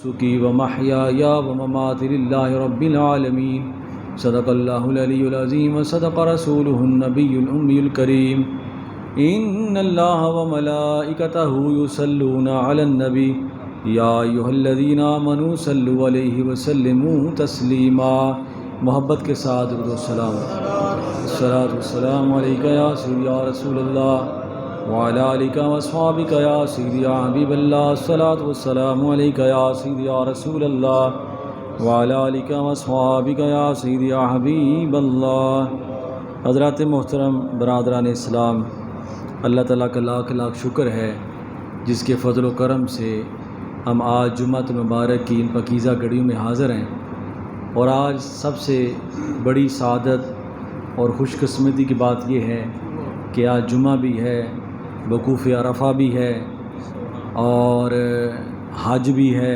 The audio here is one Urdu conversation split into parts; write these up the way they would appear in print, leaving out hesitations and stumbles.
سکی و محیای و مماتی للہ رب العالمین صدق اللہ العلی العظیم و صدق رسولہ النبی الامی الکریم ان اللہ و ملائکتہ یصلون علی النبی یا ایھا الذین آمنوا صلوا علیہ وسلموا تسلیما۔ محبت کے ساتھ درود و سلام۔ الصلاۃ والسلام علیک یا سیدی یا رسول اللہ وعلی آلک واصحابک یا سیدی یا حبیب اللہ۔ الصلاۃ والسلام علیک یا سیدی یا رسول اللہ وعلی آلک واصحابک یا سیدی یا حبیب اللہ۔ حضرات محترم برادران اسلام، اللہ تعالیٰ کا لاکھ لاکھ شکر ہے جس کے فضل و کرم سے ہم آج جمعۃ مبارک کی ان پاکیزہ گھڑیوں میں حاضر ہیں، اور آج سب سے بڑی سعادت اور خوش قسمتی کی بات یہ ہے کہ آج جمعہ بھی ہے، وقوف عرفہ بھی ہے اور حج بھی ہے،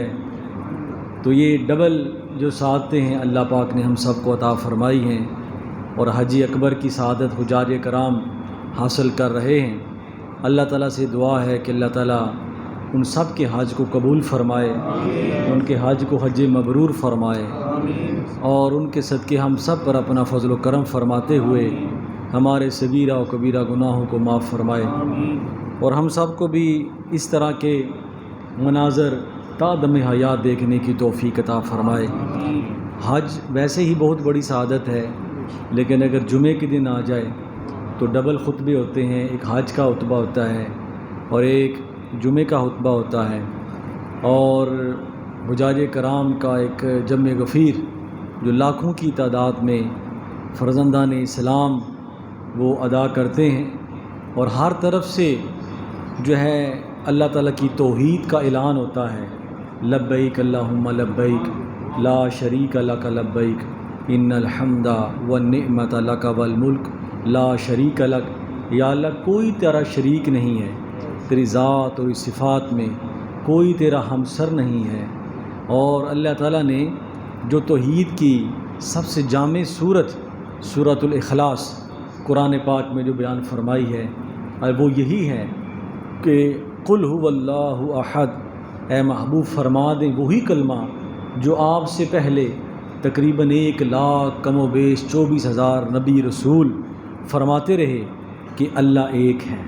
تو یہ ڈبل جو سعادتیں ہیں اللہ پاک نے ہم سب کو عطا فرمائی ہیں، اور حج اکبر کی سعادت حجاج کرام حاصل کر رہے ہیں۔ اللہ تعالیٰ سے دعا ہے کہ اللہ تعالیٰ ان سب کے حج کو قبول فرمائے، ان کے حج کو حج مبرور فرمائے، اور ان کے صدقے ہم سب پر اپنا فضل و کرم فرماتے ہوئے ہمارے صغیرہ و کبیرہ گناہوں کو معاف فرمائے، اور ہم سب کو بھی اس طرح کے مناظر تا دم حیات دیکھنے کی توفیق عطا فرمائے۔ حج ویسے ہی بہت بڑی سعادت ہے، لیکن اگر جمعے کے دن آ جائے تو ڈبل خطبے ہوتے ہیں، ایک حج کا خطبہ ہوتا ہے اور ایک جمعے کا خطبہ ہوتا ہے، اور حجاج کرام کا ایک جمع غفیر جو لاکھوں کی تعداد میں فرزندان اسلام وہ ادا کرتے ہیں، اور ہر طرف سے جو ہے اللہ تعالیٰ کی توحید کا اعلان ہوتا ہے، لبیک اللہم لبیک لا شریک لک لبیک ان الحمد والنعمت لک والملک لا شریک لک۔ یا اللہ کوئی تیرا شریک نہیں ہے، تیری ذات اور صفات میں کوئی تیرا ہمسر نہیں ہے، اور اللہ تعالیٰ نے جو توحید کی سب سے جامع سورۃ الاخلاص قرآن پاک میں جو بیان فرمائی ہے، اور وہ یہی ہے کہ قل هو اللہ احد، اے محبوب فرما دیں وہی کلمہ جو آپ سے پہلے تقریباً 1,00,000 کم و بیش 24,000 نبی رسول فرماتے رہے کہ اللہ ایک ہے،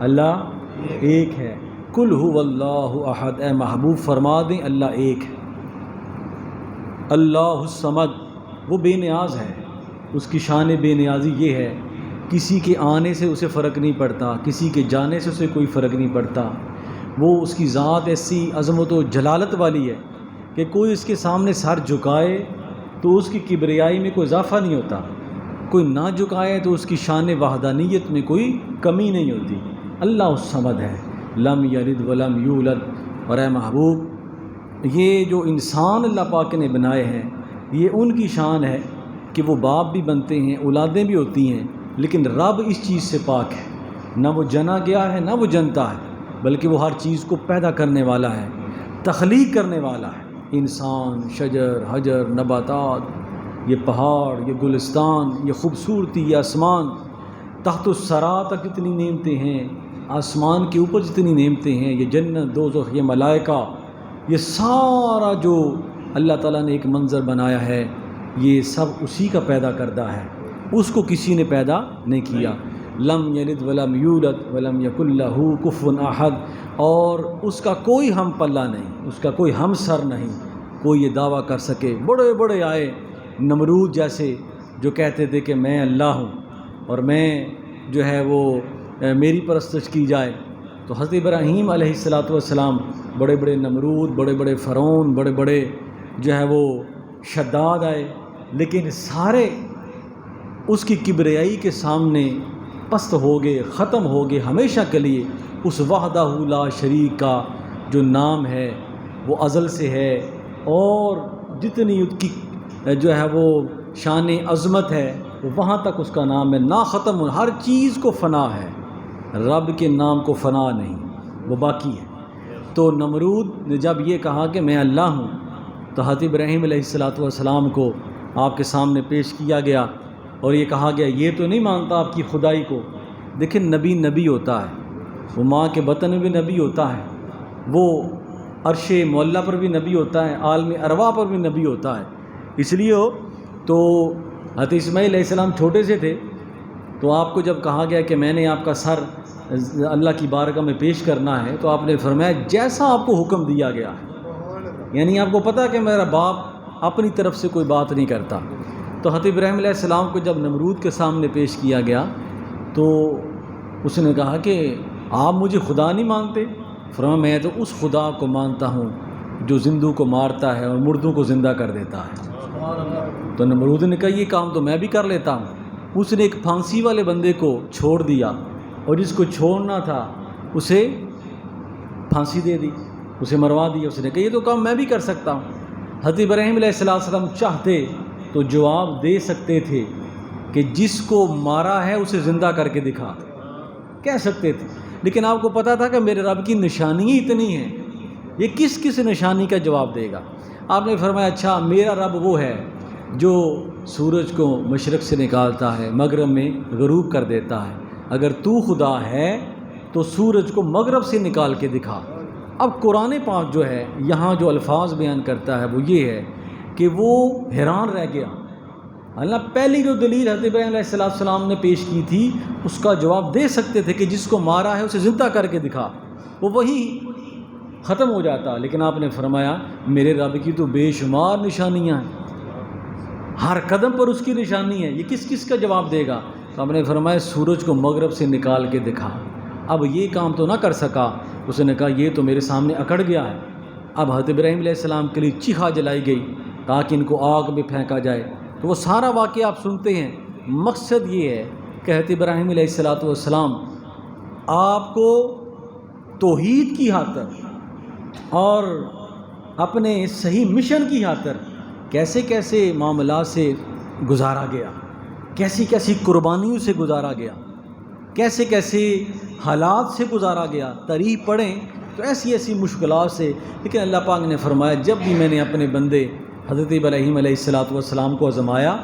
اللہ ایک ہے۔ قل هو اللہ احد، اے محبوب فرما دیں اللہ ایک ہے۔ اللہ الصمد، وہ بے نیاز ہے، اس کی شان بے نیازی یہ ہے کسی کے آنے سے اسے فرق نہیں پڑتا، کسی کے جانے سے اسے کوئی فرق نہیں پڑتا۔ وہ اس کی ذات ایسی عظمت و جلالت والی ہے کہ کوئی اس کے سامنے سر جھکائے تو اس کی کبریائی میں کوئی اضافہ نہیں ہوتا، کوئی نہ جھکائے تو اس کی شان وحدانیت میں کوئی کمی نہیں ہوتی۔ اللہ الصمد ہے، لم یلد ولم یولد۔ اور اے محبوب، یہ جو انسان اللہ پاک نے بنائے ہیں یہ ان کی شان ہے کہ وہ باپ بھی بنتے ہیں، اولادیں بھی ہوتی ہیں، لیکن رب اس چیز سے پاک ہے، نہ وہ جنا گیا ہے نہ وہ جنتا ہے، بلکہ وہ ہر چیز کو پیدا کرنے والا ہے، تخلیق کرنے والا ہے۔ انسان، شجر، حجر، نباتات، یہ پہاڑ، یہ گلستان، یہ خوبصورتی، یہ آسمان، تحت الثری تک کتنی نعمتیں ہیں، آسمان کے اوپر جتنی نعمتیں ہیں، یہ جنت، دوزخ، یہ ملائکہ، یہ سارا جو اللہ تعالیٰ نے ایک منظر بنایا ہے یہ سب اسی کا پیدا کردہ ہے، اس کو کسی نے پیدا نہیں کیا۔ لم یلد ولم یولد ولم یکن لہ کفوا احد، اور اس کا کوئی ہم پلہ نہیں، اس کا کوئی ہم سر نہیں، کوئی یہ دعویٰ کر سکے۔ بڑے بڑے آئے نمرود جیسے جو کہتے تھے کہ میں اللہ ہوں اور میں جو ہے وہ میری پرستش کی جائے، تو حضرت ابراہیم علیہ السلام، بڑے بڑے نمرود، بڑے بڑے فرعون، بڑے بڑے جو ہے وہ شداد آئے، لیکن سارے اس کی کبریائی کے سامنے پست ہو گئے، ختم ہو گئے ہمیشہ کے لیے۔ اس وحدہ لا شریک کا جو نام ہے وہ ازل سے ہے، اور جتنی اس کی جو ہے وہ شان عظمت ہے وہ وہاں تک اس کا نام ہے، نہ ختم، ہر چیز کو فنا ہے، رب کے نام کو فنا نہیں، وہ باقی ہے۔ تو نمرود نے جب یہ کہا کہ میں اللہ ہوں، تو حضرت ابراہیم علیہ السلام کو آپ کے سامنے پیش کیا گیا اور یہ کہا گیا یہ تو نہیں مانتا آپ کی خدائی کو۔ دیکھیں نبی ہوتا ہے، وہ ماں کے بطن میں بھی نبی ہوتا ہے، وہ عرش معلیٰ پر بھی نبی ہوتا ہے، عالم ارواح پر بھی نبی ہوتا ہے. اس لیے تو حضرت اسماعیل علیہ السلام چھوٹے سے تھے، تو آپ کو جب کہا گیا کہ میں نے آپ کا سر اللہ کی بارگاہ میں پیش کرنا ہے، تو آپ نے فرمایا جیسا آپ کو حکم دیا گیا ہے. یعنی آپ کو پتہ کہ میرا باپ اپنی طرف سے کوئی بات نہیں کرتا. تو حضرت ابراہیم علیہ السلام کو جب نمرود کے سامنے پیش کیا گیا تو اس نے کہا کہ آپ مجھے خدا نہیں مانتے؟ فرمایا میں تو اس خدا کو مانتا ہوں جو زندوں کو مارتا ہے اور مردوں کو زندہ کر دیتا ہے. تو نمرود نے کہا یہ کام تو میں بھی کر لیتا ہوں. اس نے ایک پھانسی والے بندے کو چھوڑ دیا اور جس کو چھوڑنا تھا اسے پھانسی دے دی، اسے مروا دیا. اس نے کہا یہ تو کام میں بھی کر سکتا ہوں. حضرت ابراہیم علیہ السلام چاہتے تو جواب دے سکتے تھے کہ جس کو مارا ہے اسے زندہ کر کے دکھا، کہہ سکتے تھے، لیکن آپ کو پتہ تھا کہ میرے رب کی نشانی اتنی ہے، یہ کس نشانی کا جواب دے گا. آپ نے فرمایا اچھا میرا رب وہ ہے جو سورج کو مشرق سے نکالتا ہے، مغرب میں غروب کر دیتا ہے. اگر تو خدا ہے تو سورج کو مغرب سے نکال کے دکھا. اب قرآن پاک جو ہے یہاں جو الفاظ بیان کرتا ہے وہ یہ ہے کہ وہ حیران رہ گیا. اللہ پہلی جو دلیل حضرت ابراہیم علیہ السلام نے پیش کی تھی اس کا جواب دے سکتے تھے کہ جس کو مارا ہے اسے زندہ کر کے دکھا، وہ وہی ختم ہو جاتا. لیکن آپ نے فرمایا میرے رب کی تو بے شمار نشانیاں ہیں، ہر قدم پر اس کی نشانی ہے، یہ کس کا جواب دے گا؟ تو آپ نے فرمایا سورج کو مغرب سے نکال کے دکھا. اب یہ کام تو نہ کر سکا. اس نے کہا یہ تو میرے سامنے اکڑ گیا ہے. اب حضرت ابراہیم علیہ السلام کے لیے چیخا جلائی گئی تاکہ ان کو آگ میں پھینکا جائے. تو وہ سارا واقعہ آپ سنتے ہیں. مقصد یہ ہے کہ حضرت ابراہیم علیہ السلام آپ کو توحید کی خاطر اور اپنے صحیح مشن کی خاطر کیسے کیسے معاملات سے گزارا گیا، کیسی کیسی قربانیوں سے گزارا گیا، کیسے کیسے حالات سے گزارا گیا. تاریخ پڑھیں تو ایسی ایسی مشکلات سے. لیکن اللہ پاک نے فرمایا جب بھی میں نے اپنے بندے حضرت ابراہیم علیہ السلام کو آزمایا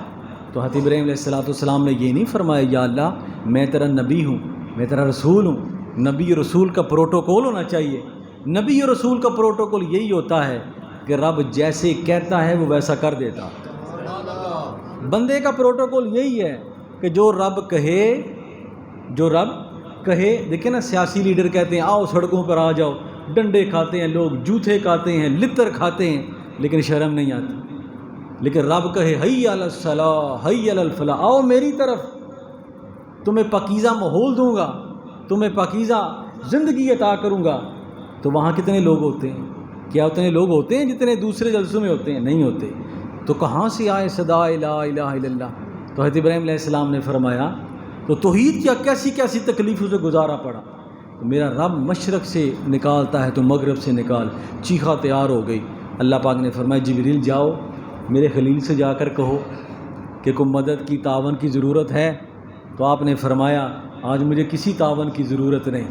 تو حضرت ابراہیم علیہ السلام نے یہ نہیں فرمایا یا اللہ میں تیرا نبی ہوں، میں تیرا رسول ہوں. نبی اور رسول کا پروٹوکول ہونا چاہیے. نبی اور رسول کا پروٹوکول یہی ہوتا ہے کہ رب جیسے کہتا ہے وہ ویسا کر دیتا. بندے کا پروٹوکول یہی ہے کہ جو رب کہے. دیکھیں نا سیاسی لیڈر کہتے ہیں آؤ سڑکوں پر آ جاؤ، ڈنڈے کھاتے ہیں لوگ، جوتے کھاتے ہیں، لتر کھاتے ہیں، لیکن شرم نہیں آتی. لیکن رب کہے حی علی الصلاۃ حی علی الفلاح، آؤ میری طرف، تمہیں پاکیزہ ماحول دوں گا، تمہیں پاکیزہ زندگی عطا کروں گا. تو وہاں کتنے لوگ ہوتے ہیں؟ کیا اتنے لوگ ہوتے ہیں جتنے دوسرے جلسوں میں ہوتے ہیں؟ نہیں ہوتے. تو کہاں سے آئے صدا لا الہ الا اللہ؟ تو حضرت ابراہیم علیہ السلام نے فرمایا تو توحید کیا کیسی کیسی تکلیفوں سے گزارا پڑا. تو میرا رب مشرق سے نکالتا ہے تو مغرب سے نکال. چیخا تیار ہو گئی. اللہ پاک نے فرمایا جبریل جاؤ میرے خلیل سے جا کر کہو کہ کوئی مدد کی تعاون کی ضرورت ہے. تو آپ نے فرمایا آج مجھے کسی تعاون کی ضرورت نہیں،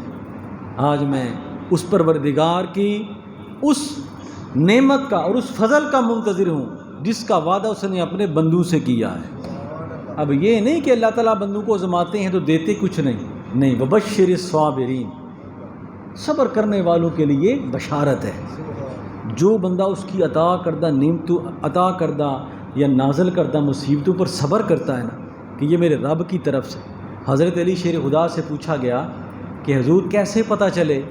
آج میں اس پروردگار کی اس نعمت کا اور اس فضل کا منتظر ہوں جس کا وعدہ اس نے اپنے بندوں سے کیا ہے. اب یہ نہیں کہ اللہ تعالیٰ بندوں کو آزماتے ہیں تو دیتے کچھ نہیں. وبشر الصابرین، صبر کرنے والوں کے لیے بشارت ہے. جو بندہ اس کی عطا کردہ نعمتوں، عطا کردہ یا نازل کردہ مصیبتوں پر صبر کرتا ہے نا کہ یہ میرے رب کی طرف سے. حضرت علی شیر خدا سے پوچھا گیا کہ حضور کیسے پتہ چلے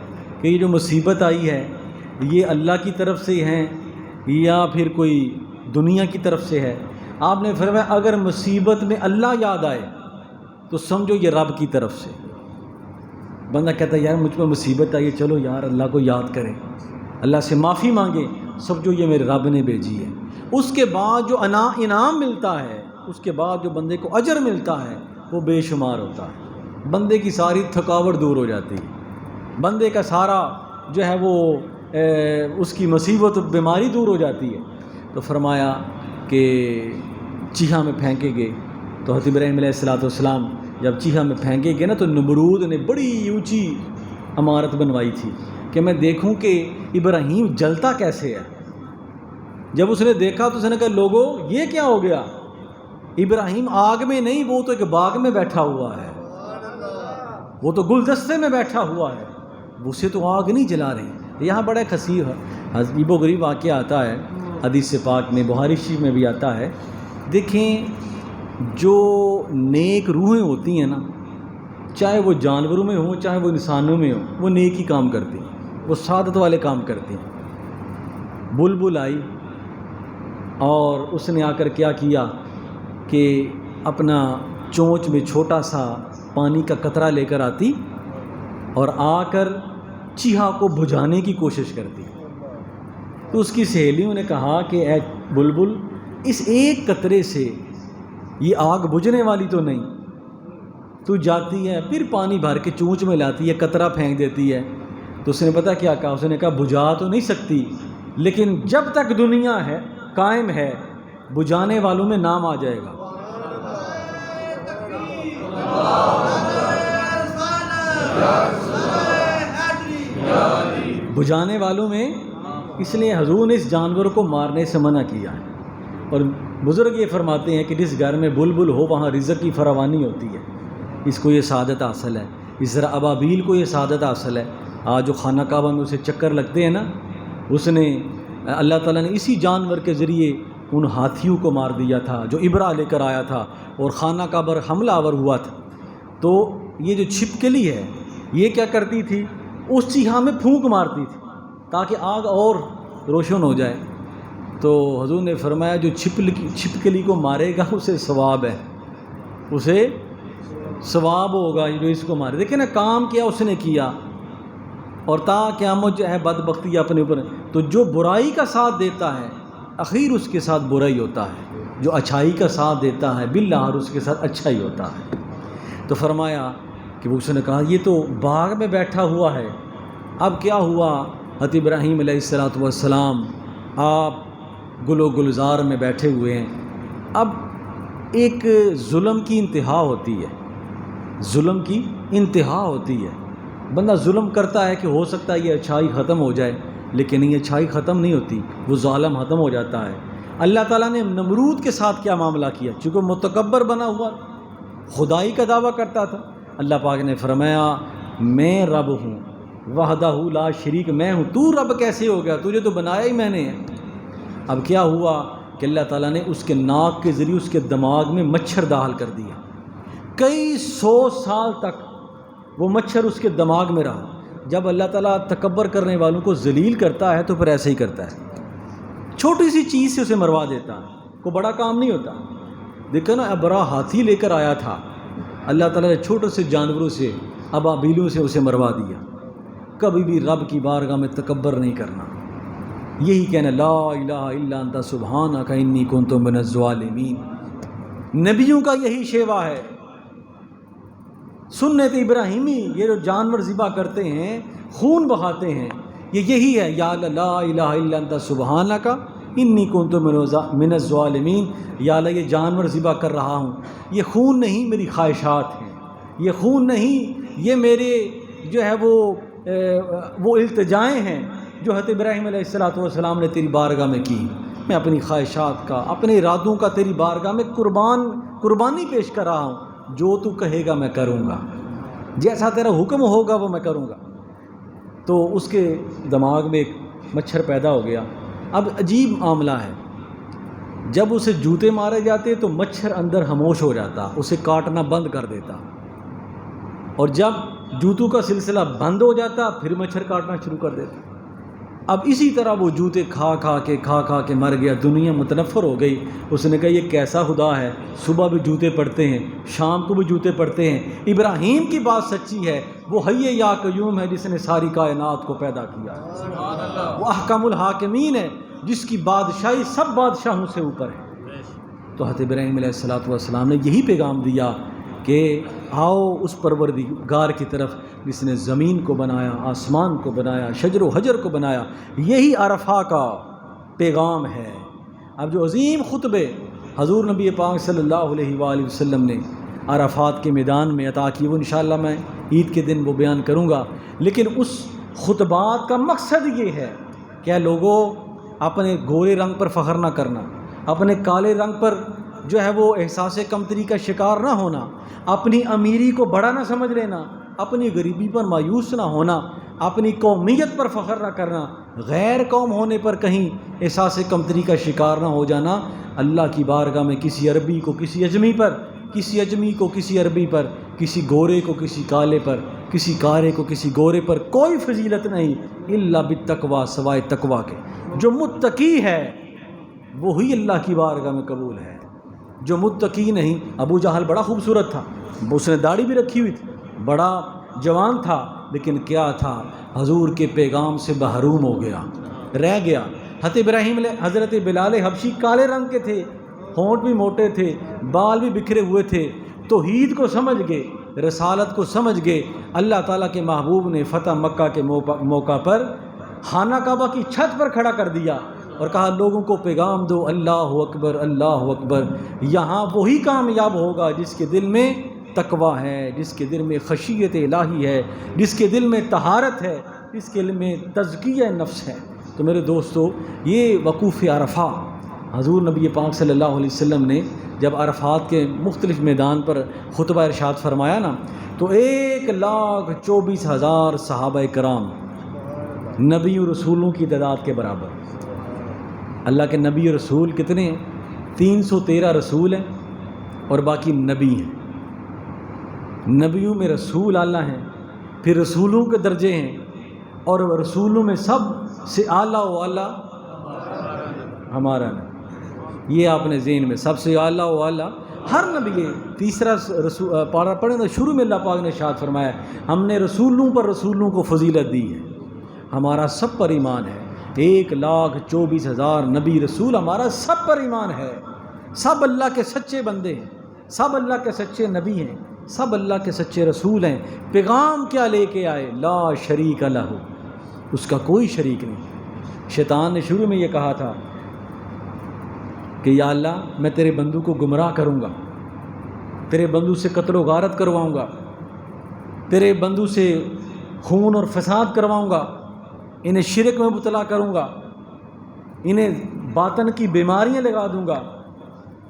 کہ یہ جو مصیبت آئی ہے یہ اللہ کی طرف سے ہیں یا پھر کوئی دنیا کی طرف سے ہے؟ آپ نے فرمایا اگر مصیبت میں اللہ یاد آئے تو سمجھو یہ رب کی طرف سے. بندہ کہتا ہے یار مجھ پہ مصیبت آئی ہے، چلو یار اللہ کو یاد کریں، اللہ سے معافی مانگے، سمجھو یہ میرے رب نے بھیجی ہے. اس کے بعد جو انعام ملتا ہے، اس کے بعد جو بندے کو اجر ملتا ہے وہ بے شمار ہوتا ہے. بندے کی ساری تھکاوٹ دور ہو جاتی ہے، بندے کا سارا جو ہے وہ اس کی مصیبت بیماری دور ہو جاتی ہے. تو فرمایا کہ چیخا میں پھینکے گئے. تو حضرت ابراہیم علیہ السلام جب چیخا میں پھینکے گئے نا تو نمرود نے بڑی اونچی عمارت بنوائی تھی کہ میں دیکھوں کہ ابراہیم جلتا کیسے ہے. جب اس نے دیکھا تو اس نے کہا لوگوں یہ کیا ہو گیا؟ ابراہیم آگ میں نہیں، وہ تو ایک باغ میں بیٹھا ہوا ہے، وہ تو گلدستے میں بیٹھا ہوا ہے، اسے تو آگ نہیں جلا رہی. یہاں بڑا عجیب و غریب واقعہ آتا ہے حدیث پاک میں، بخاری شریف میں بھی آتا ہے. دیکھیں جو نیک روحیں ہوتی ہیں نا، چاہے وہ جانوروں میں ہوں چاہے وہ انسانوں میں ہوں، وہ نیک ہی کام کرتی ہیں، وہ سعادت والے کام کرتی ہیں. بلبل آئی اور اس نے آ کر کیا کیا کہ اپنا چونچ میں چھوٹا سا پانی کا قطرہ لے کر آتی اور آ کر چیہا کو بجھانے کی کوشش کرتی. تو اس کی سہیلیوں نے کہا کہ اے بلبل، اس ایک قطرے سے یہ آگ بجھنے والی تو نہیں. تو جاتی ہے پھر پانی بھر کے چونچ میں لاتی ہے، قطرہ پھینک دیتی ہے. تو اس نے پتہ کیا کہا؟ اس نے کہا بجھا تو نہیں سکتی، لیکن جب تک دنیا ہے قائم ہے بجھانے والوں میں نام آ جائے گا. بجھانے والوں میں. اس لیے حضور نے اس جانور کو مارنے سے منع کیا ہے. اور بزرگ یہ فرماتے ہیں کہ جس گھر میں بلبل ہو وہاں رزق کی فراوانی ہوتی ہے. اس کو یہ سعادت حاصل ہے. اس طرح ابابیل کو یہ سعادت حاصل ہے. آج جو خانہ کعبہ میں اسے چکر لگتے ہیں نا، اس نے اللہ تعالیٰ نے اسی جانور کے ذریعے ان ہاتھیوں کو مار دیا تھا جو ابرا لے کر آیا تھا اور خانہ کعبہ پر حملہ آور ہوا تھا. تو یہ جو چھپکلی ہے یہ کیا کرتی تھی؟ اس چیہا میں پھونک مارتی تھی تاکہ آگ اور روشن ہو جائے. تو حضور نے فرمایا جو چھپکلی کو مارے گا اسے ثواب ہے، اسے ثواب ہوگا جو اس کو مارے. دیکھیں نا کام کیا اس نے کیا، اور تا قیامت جو ہے بدبختی اپنے اوپر. تو جو برائی کا ساتھ دیتا ہے اخیر اس کے ساتھ برائی ہوتا ہے، جو اچھائی کا ساتھ دیتا ہے بالآخر اس کے ساتھ اچھا ہی ہوتا ہے. تو فرمایا کہ اس نے کہا یہ تو باغ میں بیٹھا ہوا ہے. اب کیا ہوا؟ حضرت ابراہیم علیہ السلام آپ گل و گلزار میں بیٹھے ہوئے ہیں. اب ایک ظلم کی انتہا ہوتی ہے، ظلم کی انتہا ہوتی ہے. بندہ ظلم کرتا ہے کہ ہو سکتا ہے یہ اچھائی ختم ہو جائے، لیکن یہ اچھائی ختم نہیں ہوتی، وہ ظالم ختم ہو جاتا ہے. اللہ تعالیٰ نے نمرود کے ساتھ کیا معاملہ کیا؟ چونکہ متکبر بنا ہوا خدائی کا دعویٰ کرتا تھا. اللہ پاک نے فرمایا میں رب ہوں وحدہ لا شریک، میں ہوں، تو رب کیسے ہو گیا؟ تجھے تو بنایا ہی میں نے ہے. اب کیا ہوا کہ اللہ تعالیٰ نے اس کے ناک کے ذریعے اس کے دماغ میں مچھر داخل کر دیا. کئی 100 سال تک وہ مچھر اس کے دماغ میں رہا. جب اللہ تعالیٰ تکبر کرنے والوں کو ذلیل کرتا ہے تو پھر ایسے ہی کرتا ہے، چھوٹی سی چیز سے اسے مروا دیتا ہے، کوئی بڑا کام نہیں ہوتا. دیکھو نا بڑا ہاتھی لے کر آیا تھا، اللہ تعالیٰ نے چھوٹے سے جانوروں سے ابابیلوں سے اسے مروا دیا. کبھی بھی رب کی بارگاہ میں تکبر نہیں کرنا، یہی کہنا لا الہ الا انت سبحانک انی کنت من الظالمین. نبیوں کا یہی شیوا ہے، سنت ابراہیمی. یہ جو جانور ذبح کرتے ہیں، خون بہاتے ہیں، یہ یہی ہے یا لا الہ الا انت سبحانک انی کنت من الظالمین. یا اللہ یہ جانور ذبح کر رہا ہوں، یہ خون نہیں میری خواہشات ہیں، یہ خون نہیں، یہ میرے جو ہے وہ التجائیں ہیں جو حضرت ابراہیم علیہ السلام نے تیری بارگاہ میں کی. میں اپنی خواہشات کا، اپنے ارادوں کا تیری بارگاہ میں قربانی پیش کر رہا ہوں. جو تو کہے گا میں کروں گا، جیسا تیرا حکم ہوگا وہ میں کروں گا. تو اس کے دماغ میں ایک مچھر پیدا ہو گیا. اب عجیب معاملہ ہے، جب اسے جوتے مارے جاتے تو مچھر اندر خاموش ہو جاتا، اسے کاٹنا بند کر دیتا، اور جب جوتوں کا سلسلہ بند ہو جاتا پھر مچھر کاٹنا شروع کر دیتا. اب اسی طرح وہ جوتے کھا کھا کے مر گیا. دنیا متنفر ہو گئی. اس نے کہا یہ کیسا خدا ہے، صبح بھی جوتے پڑتے ہیں شام کو بھی جوتے پڑتے ہیں. ابراہیم کی بات سچی ہے، وہ حی یا قیوم ہے جس نے ساری کائنات کو پیدا کیا. وہ احکم الحاکمین ہے جس کی بادشاہی سب بادشاہوں سے اوپر ہے. تو حضرت ابراہیم علیہ السلام نے یہی پیغام دیا کہ آؤ اس پروردگار کی طرف جس نے زمین کو بنایا، آسمان کو بنایا، شجر و حجر کو بنایا. یہی عرفہ کا پیغام ہے. اب جو عظیم خطبے حضور نبی پاک صلی اللہ علیہ وآلہ وسلم نے عرفات کے میدان میں عطا کی، وہ انشاءاللہ میں عید کے دن وہ بیان کروں گا. لیکن اس خطبات کا مقصد یہ ہے کہ لوگوں اپنے گورے رنگ پر فخر نہ کرنا، اپنے کالے رنگ پر جو ہے وہ احساس کمتری کا شکار نہ ہونا، اپنی امیری کو بڑا نہ سمجھ لینا، اپنی غریبی پر مایوس نہ ہونا، اپنی قومیت پر فخر نہ کرنا، غیر قوم ہونے پر کہیں احساس کمتری کا شکار نہ ہو جانا۔ اللہ کی بارگاہ میں کسی عربی کو کسی اجمی پر، کسی اجمی کو کسی عربی پر، کسی گورے کو کسی کالے پر، کسی کالے کو کسی گورے پر کوئی فضیلت نہیں الا بالتقوی، سوائے تقوی کے۔ جو متقی ہے وہی اللہ کی بارگاہ میں قبول ہے، جو متقی نہیں۔ ابو جہل بڑا خوبصورت تھا، اس نے داڑھی بھی رکھی ہوئی تھی، بڑا جوان تھا، لیکن کیا تھا، حضور کے پیغام سے محروم ہو گیا، رہ گیا۔ حضرت بلال حبشی کالے رنگ کے تھے، ہونٹ بھی موٹے تھے، بال بھی بکھرے ہوئے تھے، توحید کو سمجھ گئے، رسالت کو سمجھ گئے۔ اللہ تعالیٰ کے محبوب نے فتح مکہ کے موقع پر خانہ کعبہ کی چھت پر کھڑا کر دیا اور کہا لوگوں کو پیغام دو، اللہ اکبر اللہ اکبر۔ یہاں وہی کامیاب ہوگا جس کے دل میں تقوی ہے، جس کے دل میں خشیت الہی ہے، جس کے دل میں طہارت ہے، جس کے دل میں تزکیہ نفس ہے۔ تو میرے دوستو، یہ وقوف عرفہ حضور نبی پاک صلی اللہ علیہ وسلم نے جب عرفات کے مختلف میدان پر خطبہ ارشاد فرمایا نا، تو 1,24,000 صحابہ کرام، نبی و رسولوں کی تعداد کے برابر۔ اللہ کے نبی و رسول کتنے ہیں؟ 313 رسول ہیں اور باقی نبی ہیں۔ نبیوں میں رسول اعلیٰ ہیں، پھر رسولوں کے درجے ہیں، اور رسولوں میں سب سے اعلیٰ و اعلیٰ ہمارا نبی۔ یہ آپ نے ذہن میں، سب سے اعلیٰ و اعلیٰ ہر نبی ہے۔ تیسرا پارہ پڑھیں تو شروع میں اللہ پاک نے ارشاد فرمایا ہم نے رسولوں پر رسولوں کو فضیلت دی ہے، ہمارا سب پر ایمان ہے۔ 1,24,000 نبی رسول، ہمارا سب پر ایمان ہے۔ سب اللہ کے سچے بندے ہیں، سب اللہ کے سچے نبی ہیں، سب اللہ کے سچے رسول ہیں۔ پیغام کیا لے کے آئے؟ لا شریک لہ، اس کا کوئی شریک نہیں۔ شیطان نے شروع میں یہ کہا تھا کہ یا اللہ میں تیرے بندوں کو گمراہ کروں گا، تیرے بندوں سے قتل و غارت کرواؤں گا، تیرے بندوں سے خون اور فساد کرواؤں گا، انہیں شرک میں مبتلا کروں گا، انہیں باطن کی بیماریاں لگا دوں گا۔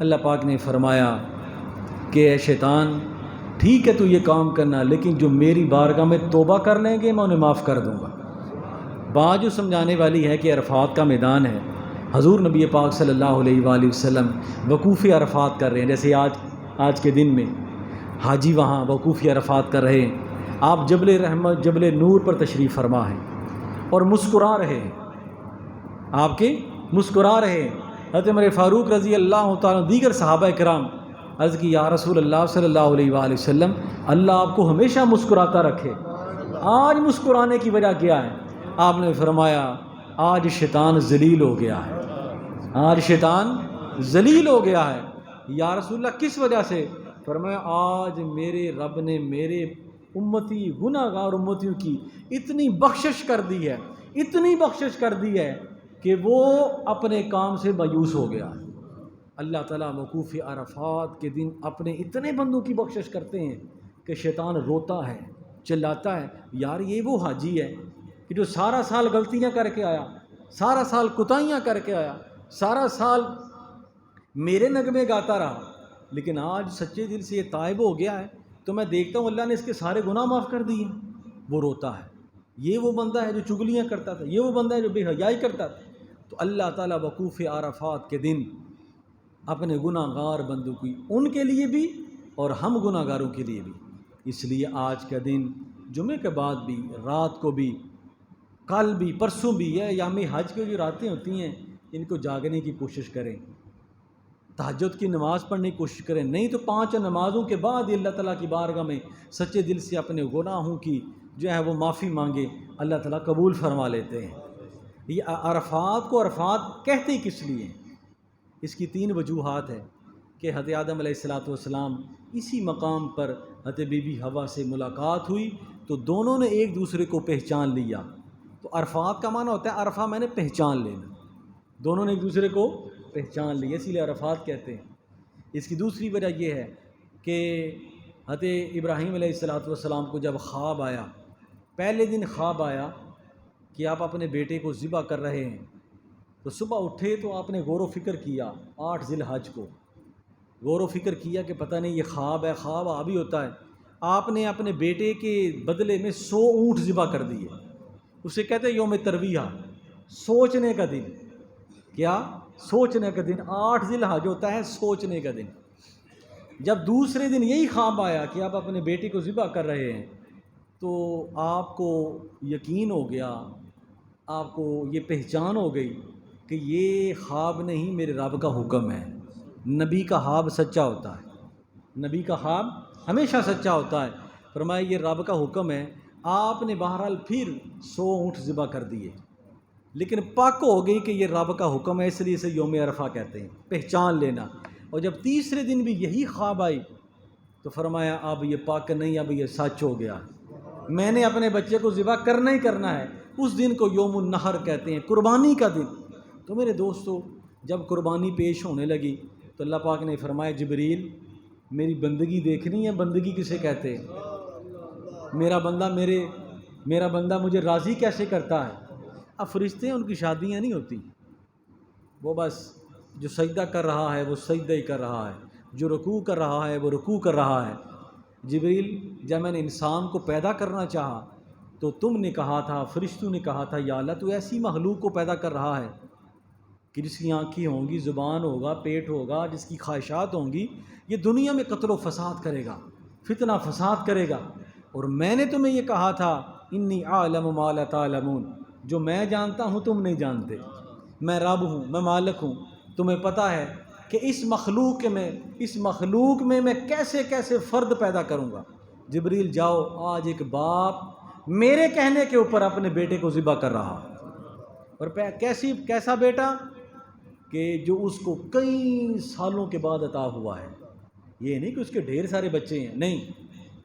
اللہ پاک نے فرمایا کہ اے شیطان ٹھیک ہے تو یہ کام کرنا، لیکن جو میری بارگاہ میں توبہ کر لیں گے میں انہیں معاف کر دوں گا۔ بات جو سمجھانے والی ہے کہ عرفات کا میدان ہے، حضور نبی پاک صلی اللہ علیہ وآلہ وسلم وقوف عرفات کر رہے ہیں۔ جیسے آج کے دن میں حاجی وہاں وقوف عرفات کر رہے ہیں، آپ جبل رحمت جبل نور پر تشریف فرما ہیں اور مسکرا رہے ہیں، آپ کے مسکرا رہے ہیں۔ حضرت عمر فاروق رضی اللہ تعالیٰ دیگر صحابہ کرام عرض کی یا رسول اللہ صلی اللہ علیہ وآلہ وسلم، اللہ آپ کو ہمیشہ مسکراتا رکھے، آج مسکرانے کی وجہ کیا ہے؟ آپ نے فرمایا آج شیطان ذلیل ہو گیا ہے، آج شیطان ذلیل ہو گیا ہے۔ یا رسول اللہ کس وجہ سے؟ فرمایا آج میرے رب نے میرے امتی گناہ گار امتیوں کی اتنی بخشش کر دی ہے، اتنی بخشش کر دی ہے کہ وہ اپنے کام سے مایوس ہو گیا۔ اللہ تعالیٰ وقوف عرفات کے دن اپنے اتنے بندوں کی بخشش کرتے ہیں کہ شیطان روتا ہے، چلاتا ہے، یار یہ وہ حاجی ہے کہ جو سارا سال غلطیاں کر کے آیا، سارا سال کوتاہیاں کر کے آیا، سارا سال میرے نغمے گاتا رہا، لیکن آج سچے دل سے یہ تائب ہو گیا ہے تو میں دیکھتا ہوں اللہ نے اس کے سارے گناہ معاف کر دیے۔ وہ روتا ہے، یہ وہ بندہ ہے جو چگلیاں کرتا تھا، یہ وہ بندہ ہے جو بے حیائی کرتا تھا۔ تو اللہ تعالیٰ وقوف عرفات کے دن اپنے گناہ گار بندوں کی، ان کے لیے بھی اور ہم گناہ گاروں کے لیے بھی، اس لیے آج کا دن جمعے کے بعد بھی، رات کو بھی، کل بھی، پرسوں بھی، یہ ایام حج کی جو راتیں ہوتی ہیں ان کو جاگنے کی کوشش کریں، تہجد کی نماز پڑھنے کی کوشش کریں، نہیں تو 5 نمازوں کے بعد ہی اللہ تعالیٰ کی بارگاہ میں سچے دل سے اپنے گناہوں کی جو ہے وہ معافی مانگے، اللہ تعالیٰ قبول فرما لیتے ہیں۔ یہ عرفات کو عرفات کہتے ہی کس لیے؟ اس کی 3 وجوہات ہیں کہ حضرت آدم علیہ السلام اسی مقام پر حضرت بی بی حوا سے ملاقات ہوئی تو دونوں نے ایک دوسرے کو پہچان لیا۔ تو عرفات کا معنی ہوتا ہے عرفہ میں نے پہچان لینا، دونوں نے ایک دوسرے کو پہچان لیا، اسی لیے عرفات کہتے ہیں۔ اس کی دوسری وجہ یہ ہے کہ حضرت ابراہیم علیہ السلام کو جب خواب آیا، پہلے دن خواب آیا کہ آپ اپنے بیٹے کو ذبح کر رہے ہیں، تو صبح اٹھے تو آپ نے غور و فکر کیا، 8 ذی الحج کو غور و فکر کیا کہ پتہ نہیں یہ خواب ہے، خواب بھی ہوتا ہے۔ آپ نے اپنے بیٹے کے بدلے میں 100 اونٹ ذبح کر دیے، اسے کہتے ہیں یوم ترویہ، سوچنے کا دن. کیا؟ سوچنے کا دن. 8 ذی الحجہ ہوتا ہے سوچنے کا دن. جب دوسرے دن یہی خواب آیا کہ آپ اپنے بیٹے کو ذبح کر رہے ہیں تو آپ کو یقین ہو گیا، آپ کو یہ پہچان ہو گئی کہ یہ خواب نہیں، میرے رب کا حکم ہے. نبی کا خواب سچا ہوتا ہے، نبی کا خواب ہمیشہ سچا ہوتا ہے. فرمایا یہ رب کا حکم ہے. آپ نے بہرحال پھر 100 اونٹ ذبح کر دیے، لیکن پک ہو گئی کہ یہ رب کا حکم ہے، اس لیے اسے یوم عرفہ کہتے ہیں، پہچان لینا. اور جب تیسرے دن بھی یہی خواب آئی تو فرمایا اب یہ پک نہیں، اب یہ سچ ہو گیا، میں نے اپنے بچے کو ذبح کرنا ہی کرنا ہے. اس دن کو یوم النحر کہتے ہیں، قربانی کا دن. تو میرے دوستو، جب قربانی پیش ہونے لگی تو اللہ پاک نے فرمایا جبریل میری بندگی دیکھنی ہے. بندگی کسے کہتے ہیں؟ میرا بندہ مجھے راضی کیسے کرتا ہے. اب فرشتے ان کی شادیاں نہیں ہوتی، وہ بس جو سجدہ کر رہا ہے وہ سجدہ ہی کر رہا ہے، جو رکوع کر رہا ہے وہ رکوع کر رہا ہے. جبریل جب میں نے انسان کو پیدا کرنا چاہا تو تم نے کہا تھا، فرشتوں نے کہا تھا یا اللہ تو ایسی مخلوق کو پیدا کر رہا ہے کہ جس کی آنکھیں ہوں گی، زبان ہوگا، پیٹ ہوگا، جس کی خواہشات ہوں گی، یہ دنیا میں قتل و فساد کرے گا، فتنہ فساد کرے گا. اور میں نے تمہیں یہ کہا تھا انی اعلم ما لا تعلمون، جو میں جانتا ہوں تم نہیں جانتے. میں رب ہوں، میں مالک ہوں. تمہیں پتہ ہے کہ اس مخلوق میں میں کیسے کیسے فرد پیدا کروں گا. جبریل جاؤ، آج ایک باپ میرے کہنے کے اوپر اپنے بیٹے کو ذبح کر رہا، اور کیسا بیٹا کہ جو اس کو کئی سالوں کے بعد عطا ہوا ہے. یہ نہیں کہ اس کے ڈھیر سارے بچے ہیں، نہیں،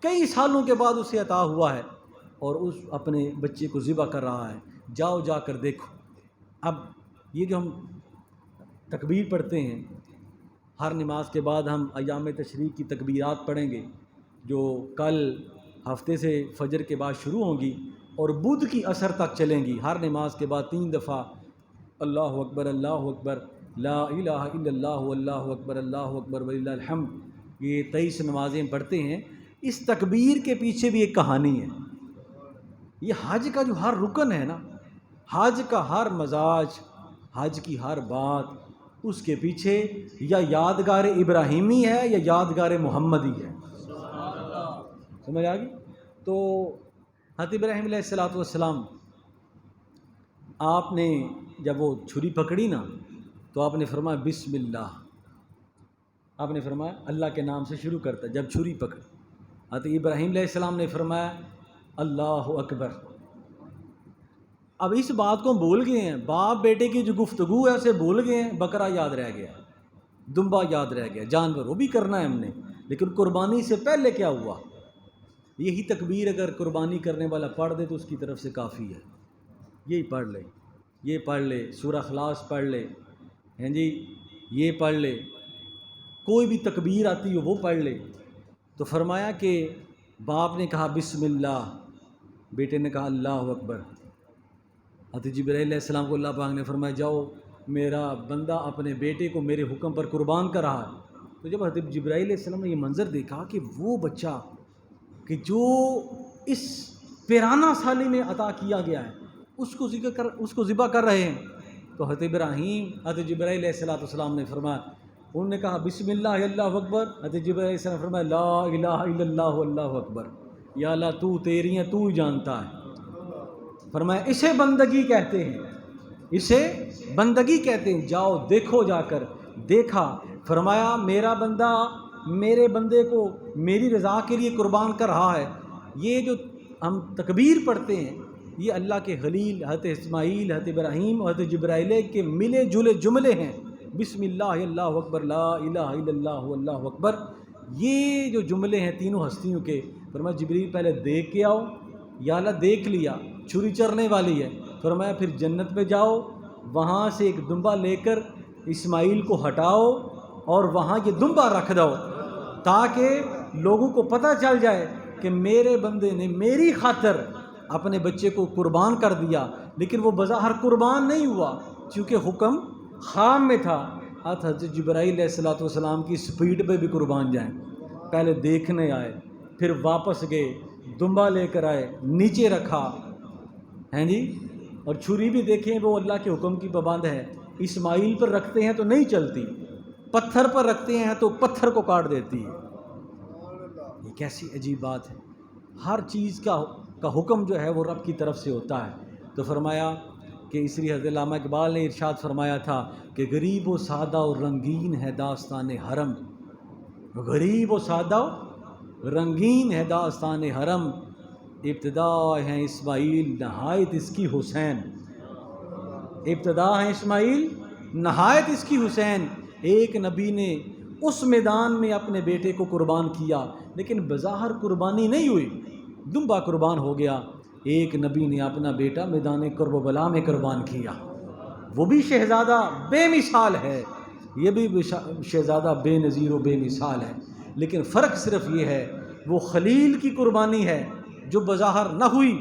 کئی سالوں کے بعد اسے عطا ہوا ہے اور اس اپنے بچے کو ذبح کر رہا ہے. جاؤ جا کر دیکھو. اب یہ جو ہم تکبیر پڑھتے ہیں، ہر نماز کے بعد ہم ایام تشریق کی تکبیرات پڑھیں گے جو کل ہفتے سے فجر کے بعد شروع ہوں گی اور بدھ کی عصر تک چلیں گی. ہر نماز کے بعد 3 دفعہ اللہ اکبر، اللہ اکبر، لا الہ الا اللہ، اللہ اکبر، اللہ اکبر وللہ الحمد. یہ 23 نمازیں پڑھتے ہیں. اس تکبیر کے پیچھے بھی ایک کہانی ہے. یہ حج کا جو ہر رکن ہے نا، حج کا ہر مزاج، حج کی ہر بات، اس کے پیچھے یا یادگار ابراہیمی ہے یا یادگار محمدی ہے. سمجھ آ گئی؟ تو حضرت ابراہیم علیہ السلام آپ نے جب وہ چھری پکڑی نا تو آپ نے فرمایا بسم اللہ. آپ نے فرمایا اللہ کے نام سے شروع کرتا جب چھری پکڑ. حضرت ابراہیم علیہ السلام نے فرمایا اللہ اکبر. اب اس بات کو بھول گئے ہیں، باپ بیٹے کی جو گفتگو ہے اسے بھول گئے ہیں. بکرا یاد رہ گیا، دمبا یاد رہ گیا، جانور وہ بھی کرنا ہے ہم نے، لیکن قربانی سے پہلے کیا ہوا؟ یہی تکبیر اگر قربانی کرنے والا پڑھ دے تو اس کی طرف سے کافی ہے. یہی پڑھ لے، یہ پڑھ لے، سورہ اخلاص پڑھ لے، ہیں جی، یہ پڑھ لے، کوئی بھی تکبیر آتی ہو وہ پڑھ لے. تو فرمایا کہ باپ نے کہا بسم اللہ، بیٹے نے کہا اللہ اکبر. حضرت جبرائیل علیہ السلام کو اللہ پاک نے فرمایا جاؤ، میرا بندہ اپنے بیٹے کو میرے حکم پر قربان کر رہا ہے. تو جب حضرت جبرائیل علیہ السلام نے یہ منظر دیکھا کہ وہ بچہ کہ جو اس پیرانہ سالی میں عطا کیا گیا ہے اس کو ذبح کر رہے ہیں، تو حضرت جبرائیل علیہ السلام نے فرمایا، انہوں نے کہا بسم اللہ اللہ اکبر. حضرت جبرائیل علیہ السلام نے فرمایا لا الہ الا اللہ اللہ اکبر. یا اللہ تو تیری ہیں، تو ہی جانتا ہے. فرمایا اسے بندگی کہتے ہیں، اسے بندگی کہتے ہیں. جاؤ دیکھو، جا کر دیکھا. فرمایا میرا بندہ میرے بندے کو میری رضا کے لیے قربان کر رہا ہے. یہ جو ہم تکبیر پڑھتے ہیں یہ اللہ کے خلیل حضرت اسماعیل، حضرت ابراہیم اور حضرت جبرائیل کے ملے جلے جملے ہیں. بسم اللہ اللہ اکبر، لا الہ الا اللہ اللہ اکبر. یہ جو جملے ہیں تینوں ہستیوں کے. فرمایا جبریل پہلے دیکھ کے آؤ. یا اللہ دیکھ لیا، چھری چرنے والی ہے. فرمایا پھر جنت پہ جاؤ، وہاں سے ایک دمبا لے کر اسماعیل کو ہٹاؤ اور وہاں یہ دمبا رکھ دو تاکہ لوگوں کو پتہ چل جائے کہ میرے بندے نے میری خاطر اپنے بچے کو قربان کر دیا. لیکن وہ بظاہر قربان نہیں ہوا چونکہ حکم خام میں تھا. حضرت جبرائیل علیہ السلام کی سپیڈ پہ بھی قربان جائیں. پہلے دیکھنے آئے، پھر واپس گئے، دمبا لے کر آئے، نیچے رکھا، ہیں جی، اور چھری بھی دیکھیں وہ اللہ کے حکم کی پابند ہے، اسماعیل پر رکھتے ہیں تو نہیں چلتی، پتھر پر رکھتے ہیں تو پتھر کو کاٹ دیتی ہے۔ یہ کیسی عجیب بات ہے، ہر چیز کا حکم جو ہے وہ رب کی طرف سے ہوتا ہے۔ تو فرمایا کہ اس لیے حضرت علامہ اقبال نے ارشاد فرمایا تھا کہ غریب و سادہ و رنگین ہے داستان حرم، غریب و سادہ و رنگین ہے داستان حرم، ابتدا ہے اسماعیل نہایت اس کی حسین، ابتدا ہے اسماعیل نہایت اس کی حسین۔ ایک نبی نے اس میدان میں اپنے بیٹے کو قربان کیا، لیکن بظاہر قربانی نہیں ہوئی، دمبا قربان ہو گیا۔ ایک نبی نے اپنا بیٹا میدان کرب و بلا میں قربان کیا، وہ بھی شہزادہ بے مثال ہے، یہ بھی شہزادہ بے نظیر و بے مثال ہے، لیکن فرق صرف یہ ہے وہ خلیل کی قربانی ہے جو بظاہر نہ ہوئی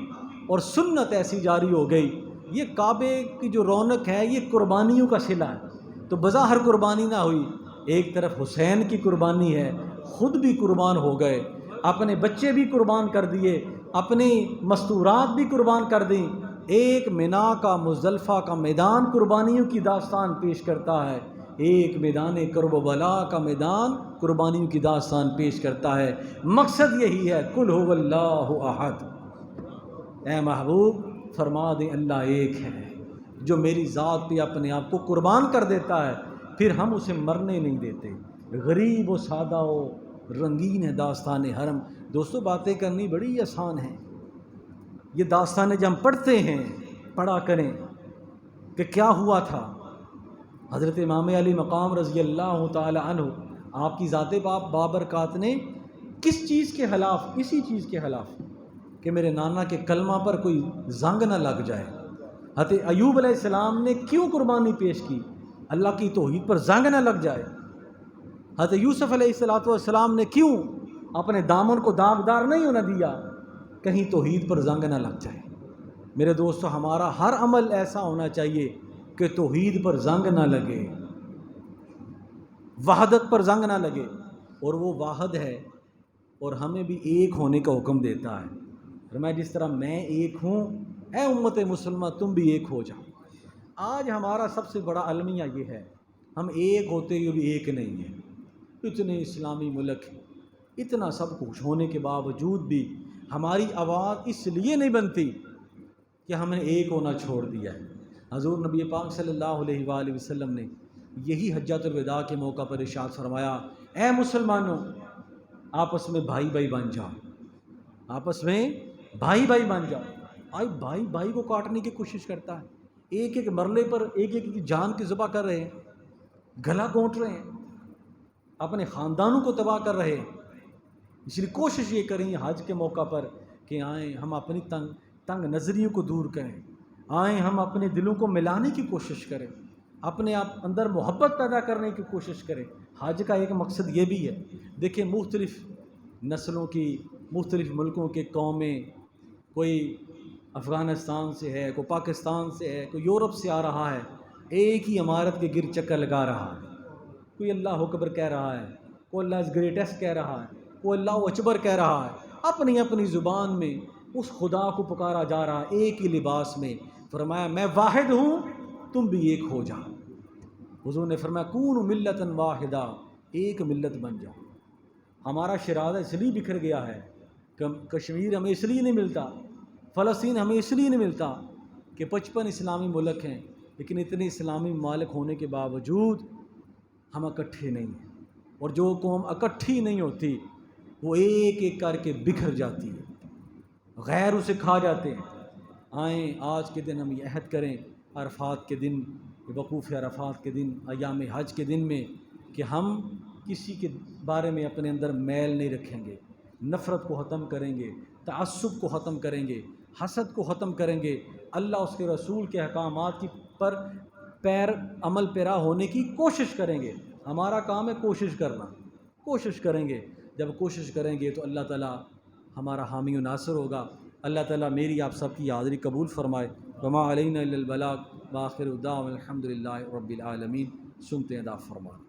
اور سنت ایسی جاری ہو گئی۔ یہ کعبے کی جو رونق ہے یہ قربانیوں کا صلہ ہے، تو بظاہر قربانی نہ ہوئی۔ ایک طرف حسین کی قربانی ہے، خود بھی قربان ہو گئے، اپنے بچے بھی قربان کر دیے، اپنی مستورات بھی قربان کر دیں۔ ایک منا کا مزدلفہ کا میدان قربانیوں کی داستان پیش کرتا ہے، ایک میدان کرب و بلا کا میدان قربانیوں کی داستان پیش کرتا ہے۔ مقصد یہی ہے، قل هو اللہ احد، اے محبوب فرما دیں اللہ ایک ہے، جو میری ذات پہ اپنے آپ کو قربان کر دیتا ہے پھر ہم اسے مرنے نہیں دیتے۔ غریب و سادہ و رنگین ہے داستان حرم۔ دوستو باتیں کرنی بڑی آسان ہیں، یہ داستانیں جب ہم پڑھتے ہیں پڑھا کریں کہ کیا ہوا تھا۔ حضرت امام علی مقام رضی اللہ تعالی عنہ، آپ کی ذات بابرکات نے کس چیز کے خلاف، اسی چیز کے خلاف کہ میرے نانا کے کلمہ پر کوئی زنگ نہ لگ جائے۔ حضرت ایوب علیہ السلام نے کیوں قربانی پیش کی؟ اللہ کی توحید پر زنگ نہ لگ جائے۔ حضرت یوسف علیہ السلام نے کیوں اپنے دامن کو داغدار نہیں ہونے دیا؟ کہیں توحید پر زنگ نہ لگ جائے۔ میرے دوستو ہمارا ہر عمل ایسا ہونا چاہیے کہ توحید پر زنگ نہ لگے، وحدت پر زنگ نہ لگے، اور وہ واحد ہے اور ہمیں بھی ایک ہونے کا حکم دیتا ہے۔ فرمایا جس طرح میں ایک ہوں، اے امت مسلمہ تم بھی ایک ہو جاؤ۔ آج ہمارا سب سے بڑا المیہ یہ ہے، ہم ایک ہوتے ہوئے بھی ایک نہیں ہیں۔ اتنے اسلامی ملک، اتنا سب کچھ ہونے کے باوجود بھی ہماری آواز اس لیے نہیں بنتی کہ ہم نے ایک ہونا چھوڑ دیا ہے۔ حضور نبی پاک صلی اللہ علیہ وآلہ وسلم نے یہی حجۃ الوداع کے موقع پر ارشاد فرمایا، اے مسلمانوں آپس میں بھائی بھائی بن جاؤ، آپس میں بھائی بھائی بن جاؤ۔ آج بھائی بھائی کو کاٹنے کی کوشش کرتا ہے، ایک ایک مرلے پر ایک ایک کی جان کی ذبح کر رہے ہیں، گلا گھونٹ رہے ہیں، اپنے خاندانوں کو تباہ کر رہے ہیں۔ اس لیے کوشش یہ کریں حج کے موقع پر کہ آئیں ہم اپنی تنگ نظریوں کو دور کریں، آئیں ہم اپنے دلوں کو ملانے کی کوشش کریں، اپنے آپ اندر محبت پیدا کرنے کی کوشش کریں۔ حج کا ایک مقصد یہ بھی ہے، دیکھیں مختلف نسلوں کی، مختلف ملکوں کے قومیں، کوئی افغانستان سے ہے، کوئی پاکستان سے ہے، کوئی یورپ سے آ رہا ہے، ایک ہی عمارت کے گرد چکر لگا رہا ہے۔ کوئی اللہ اکبر کہہ رہا ہے، کوئی اللہ از گریٹسٹ کہہ رہا ہے، کوئی اللہ اکبر کہہ رہا ہے، اپنی اپنی زبان میں اس خدا کو پکارا جا رہا ہے ایک ہی لباس میں۔ فرمایا میں واحد ہوں تم بھی ایک ہو جاؤ۔ حضور نے فرمایا کونوا ملتا واحدہ، ایک ملت بن جاؤ۔ ہمارا شرازہ اس لیے بکھر گیا ہے، کشمیر ہمیں اس لیے نہیں ملتا، فلسطین ہمیں اس لیے نہیں ملتا کہ 55 اسلامی ملک ہیں، لیکن اتنے اسلامی ممالک ہونے کے باوجود ہم اکٹھے نہیں ہیں، اور جو قوم اکٹھی نہیں ہوتی وہ ایک ایک کر کے بکھر جاتی ہے، غیر اسے کھا جاتے ہیں۔ آئیں آج کے دن ہم یہ عہد کریں، عرفات کے دن، وقوف عرفات کے دن، ایام حج کے دن میں، کہ ہم کسی کے بارے میں اپنے اندر میل نہیں رکھیں گے، نفرت کو ختم کریں گے، تعصب کو ختم کریں گے، حسد کو ختم کریں گے، اللہ اس کے رسول کے احکامات کی پر عمل پیرا ہونے کی کوشش کریں گے۔ ہمارا کام ہے کوشش کرنا، کوشش کریں گے۔ جب کوشش کریں گے تو اللہ تعالیٰ ہمارا حامی و ناصر ہوگا۔ اللہ تعالیٰ میری آپ سب کی حاضری قبول فرمائے۔ وما علینا الا البلاغ، وآخر دعوانا الحمد للہ رب العالمین۔ سنتے ہیں، دا فرمان۔